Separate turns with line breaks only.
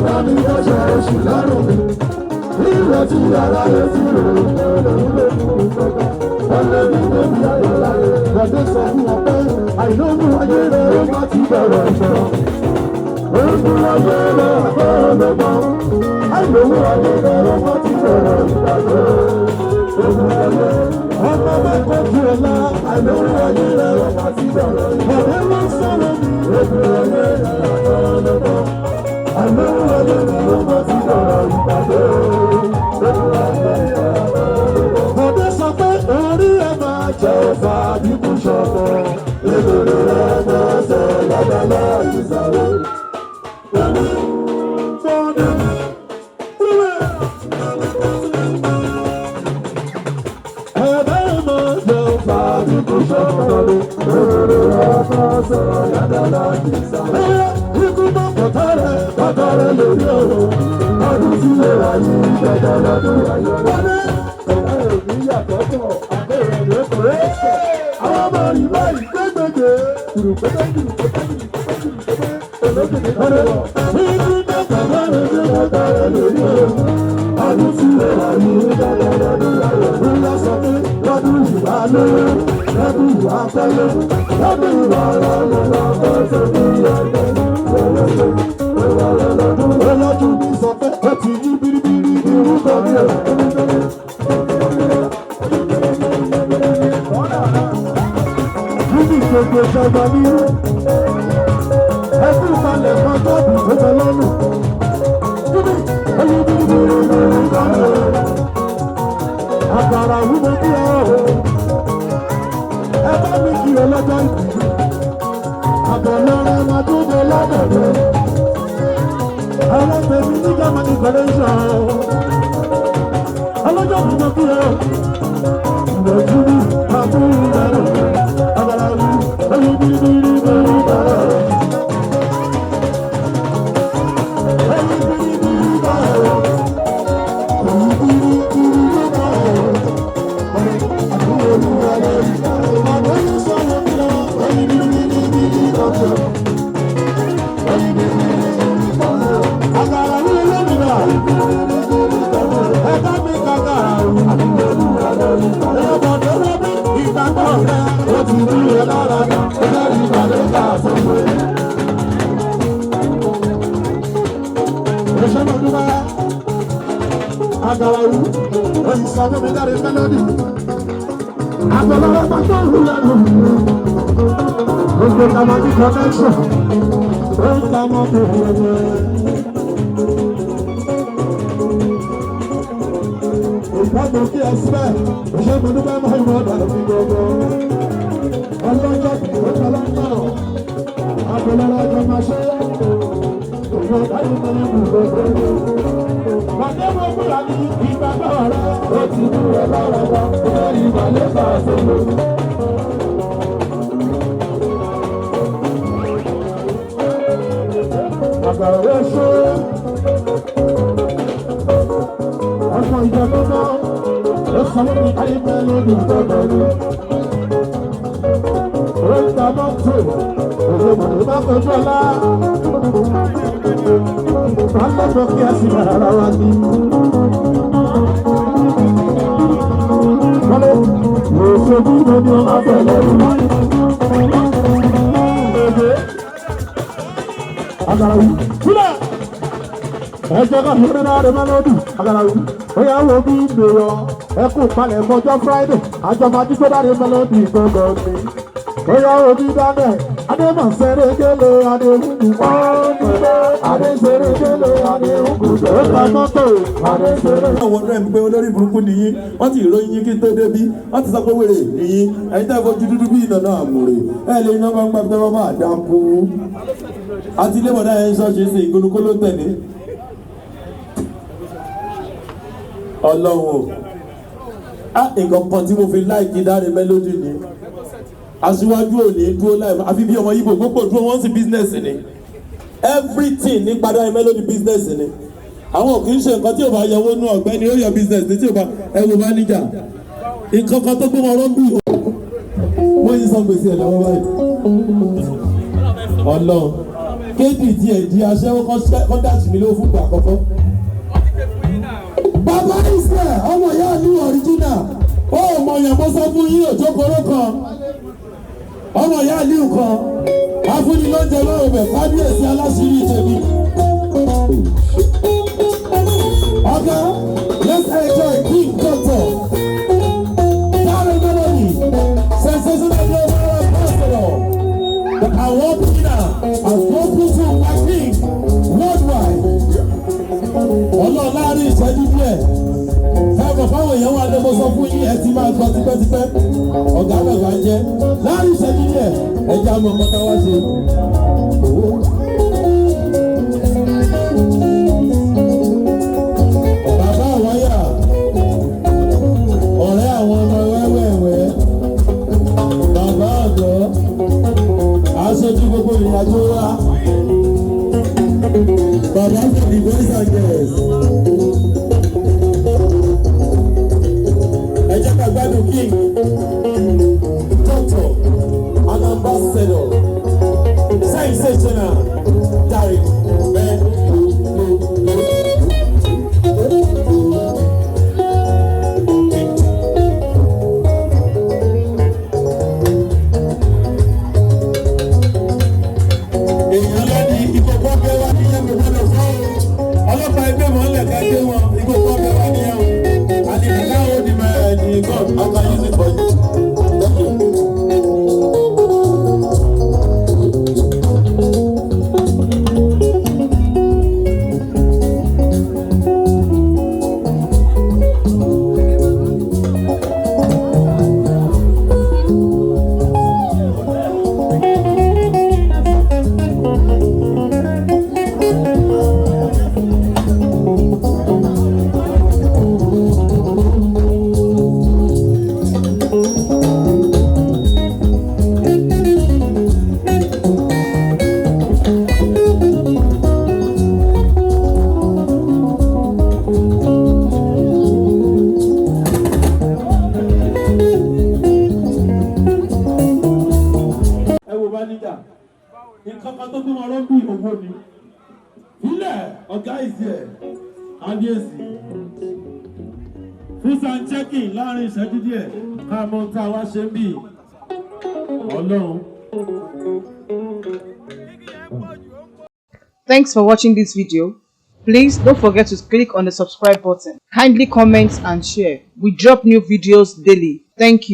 bá mi lọ́sọ̀ oṣù lọ́rùn mi. Ìwé tí ara rẹ̀ ti rò ó lòun lè mú un gbọ́dọ̀. Wọ́n lé mi lórí ayọ̀ láyé. Bọ̀dé sọ fún wọn pé àìlóògùn ayé rẹ̀ ó bá ti bẹ̀rẹ̀ ìfẹ́. Oògùn ayé rẹ̀ àbẹ̀rẹ̀ lọ́gbọ́n. Àìlóògùn ayé rẹ̀ ó bá ti bẹ̀rẹ̀ ìgbàgbọ́. Oògùn ayé ọmọ mẹ́kọ̀ọ́ ju ọ̀la. Àìlóògùn ayé rẹ̀ ó bá ti bẹ̀rẹ̀ ìgbàgbọ́. Bọ̀dé ló ń sọ̀rọ̀ mi. Oògùn ayé rẹ̀ àbẹ̀rẹ̀ lọ́gbọ́n. Àìlóògùn ayé rẹ̀ ó bá ti bẹ̀rẹ̀ ìgbàgbọ́. Bọ̀dé sọ pé orí ẹ̀ máa jẹ́ ọ̀fà àdínkù ṣọ̀fọ̀. Lébèrè rẹ̀ máa ṣe lọ́dọ̀ọ́lá ìsàlẹ̀. Ikú bá pọ̀tàrẹ̀ lórí ọ̀rọ̀. Ọdún tí lè wà ní ìjọba lọ́dún ayọ̀. Wọ́n ní ẹ̀ka òbí yàtọ̀ pọ̀ àbẹ̀rẹ̀ rẹ̀ kò rẹ̀ ṣẹ̀. Àwọn ọmọ rí báyìí gbẹ́gbẹ́gbẹ́. Kùrùpẹ́tẹ́ ikú bá pọ̀tàrẹ̀ lórí ọ̀rọ̀. Ọdún tí lè wà ní ìjọba lọ́dún ayọ̀. Wọ́n lọ sọ pé lọ́dún ìwà lóore. Lọ́dún ìwà pẹ́lẹ́. Lọ́dún ìwà ọ̀rọ̀ lọ́wọ́ tó bí ẹgbẹ́. Ọlọ́dún mi sọ pé ó ti yí bíríbírí ní orúkọ mi ẹ̀. Níbi gbogbo ìjọba ní ẹkú ìpalẹ̀ kan tọ́bù tó bẹ lọ́nà. Níbi ẹyí bíríbírí ní orúkọ mi ẹ̀. Àgbàrá wúwo bí ọ̀rọ̀. Ẹ bá mi kí ọlọ́jọ́ ìbí. Àbọ̀lọ́rẹ́ máa tó bẹ lọ́dọ̀ mi. Àwọn tèmi ní Germany collection. Ọlọ́jọ́ mi ló kí ẹ. Ìrọ̀jú ní àbúrò rẹ̀. Àgbàrá wí, ẹyí bíríbírí bẹ̀rẹ̀ bẹ̀rẹ̀. Ẹyí bíríbírí bẹ̀rẹ̀. Ẹyí bíríbírí bẹ̀rẹ̀. Àbúrò olúwa rẹ̀. Àbúrò sọ̀rọ̀ mi lọ. Ẹyí bíríbírí bẹ̀rẹ̀. Ẹyí bíríbírí bẹ̀rẹ̀. Àgbàrá wí lómìnira. Ẹ bá mi kàkàrà o. Ẹ̀bọ̀dé ló bí ìgbàgbọ́ rẹ̀. Ó ti rí ẹ lára náà. Ó lẹ́rìí ìpàdé ká sọ̀rọ̀. Ẹ̀ṣẹ́ náà dúpẹ́. Àgbàrá wí. Oyin sọ fún mi dáre mélòdì. Àgbàlọ́wọ́ pàtó òru lẹ́nu. Gbogbo Tamaki connection. Ó ń ta mọ́tò rẹ̀. Ìgbàgbọ́ kí ẹ síbẹ̀, òṣèlú mo dúpẹ́ máa ń wọ́n dàbí gbogbo. Ọlọ́jọ́ kìí ó tọ́lá náà, àbọ̀lọ́lá ọjọ́ máa ṣe. Òṣèlú táyé mẹ́rin mú gbogbo. Bàtẹ́ mo kúrò ní ìgbàgbọ́ rẹ̀, ó ti dúró lọ́rọ̀ lọ, ó rí ìbàlẹ̀ bá a sọ̀rọ̀. Àgbàrá rẹ̀ ṣó. Ọmọ ìjọba náà ló sanwó ní ayébẹ́ lórí ìjọba ni. Oríta mọ́tò òṣèlú bá kojú ọlá. Má lọ́jọ́ kí a sì máa ra wa ní. Wọlé òṣèlú ló ní ọmọ abẹ́lẹ̀ rí. Àgbàrá wí. Sílẹ̀! Ẹjọ́ ká fi rí náà rẹ̀ máa lọ́dún. Àgbàrá wí. Oya wo bí gbèrò ẹkú palẹ̀ mọ́jọ́ Friday àjọ máa dígbò dáre mélòdì gbọ́ngàn mi. Oya wo bí dábẹ̀ Adémọ̀ sẹ́rẹ̀gẹ́lẹ̀ Adéhùnkù Adésẹ́rẹ̀gẹ́lẹ̀ Adéhùnkù ó ta mọ́tò Adésẹ́rẹ̀.
Àwọn ọ̀rẹ́ mi pé olórí burúkú nìyí wọ́n ti ìròyìn yín kí n tó débí wọ́n ti sọ pé wèrè nìyí ẹ̀yin tẹ́ fojú dúdú bí ìnànà àmúre ẹ̀ lè iná gbangba pé wọ́n máa dákú. Àti ilé bọ̀dá ẹ̀ ń ṣọ́ọ̀ṣì sí ìgbónúkó ló tẹ̀lé. Ọlọ́run nǹkan kan tí mo fi láìkí Dáre Melody ni aṣíwájú òní dúró láì àfi bí ọmọ Ìgbò gbogbo dúró wọ́n sì business ni everything nípa Dáre Melody business ni àwọn kì í ṣe nǹkan tí ò bá yọwó nú ọ̀gbẹ́ni ó yọ business ní tí ò bá ẹwọ manager nǹkan kan tó gbé wọn rọ́bì wọ́n yí sọ gbèsè ẹ̀ lọ́wọ́ báyìí Ọlọ́run kéèdì tiẹ̀ di aṣẹ́wó kọ́ńdàtì mi ló fún ìgbà àkọ́kọ́. bàbá Israel ọmọ ìyá ní ọ̀ríjínà ó mọ yẹn mo sọ fún yín òjókòrò kan ọmọ ìyá ní nǹkan afúnilóúnjẹ lọ́wọ́ bẹ̀ kábíyèsí aláṣírí tèmi. ọ̀gá let's enjoy King Doctor Dare Melody sensational global ambassador the award winner and global super king worldwide. ọlọ́ọ̀láàrin ìṣẹ́jú díẹ̀ fẹ́ẹ̀mọ̀ fáwọn èèyàn wà lẹ́mọ̀ sọ fún yín ẹ ti máa gbọ́ tipẹ́tipẹ́ ọ̀gá bẹ̀rẹ̀ à ń jẹ́ láàrin ìṣẹ́jú díẹ̀ ẹ jẹ́ àmọ́ ọmọ táwa ṣe. bàbá àwáyà ọ̀rẹ́ àwọn ọmọ wẹ́wẹ́wẹ́ bàbá ọ̀dọ́ aṣojú gbogbo ìrìnàjò wa bàbá for the boys and girls. ẹ jẹ́ ká gbádùn King Doctor and ambassador sensational Dare Melody. èèyàn lọ́ni ìkọ̀kọ̀ bẹ́ẹ̀ wá ní ẹgbẹ́ gbọ́dọ̀ fún ọlọ́pàá ẹgbẹ́ mọ́ lẹ́ka dé wọn ìkọ̀kọ̀ bẹ́ẹ̀ wá ní ẹ̀wọ̀n àti ìdílé àwọn onímọ̀ ẹ̀ ní God after using for you. Thank you. nǹkan kan tó gbé wọn lọ́gbù ìhòòhò ni ilẹ̀ ọ̀gá ìsì ẹ̀ kábíyèsí fún sancheki láàrin ìṣẹ́jú díẹ̀ ká mọ tá a wá ṣe ń bì ọlọ́run.
Thanks for watching this video. Please don't forget to click on the subscribe button. Kindly comment and share. We drop new videos daily. Thank you.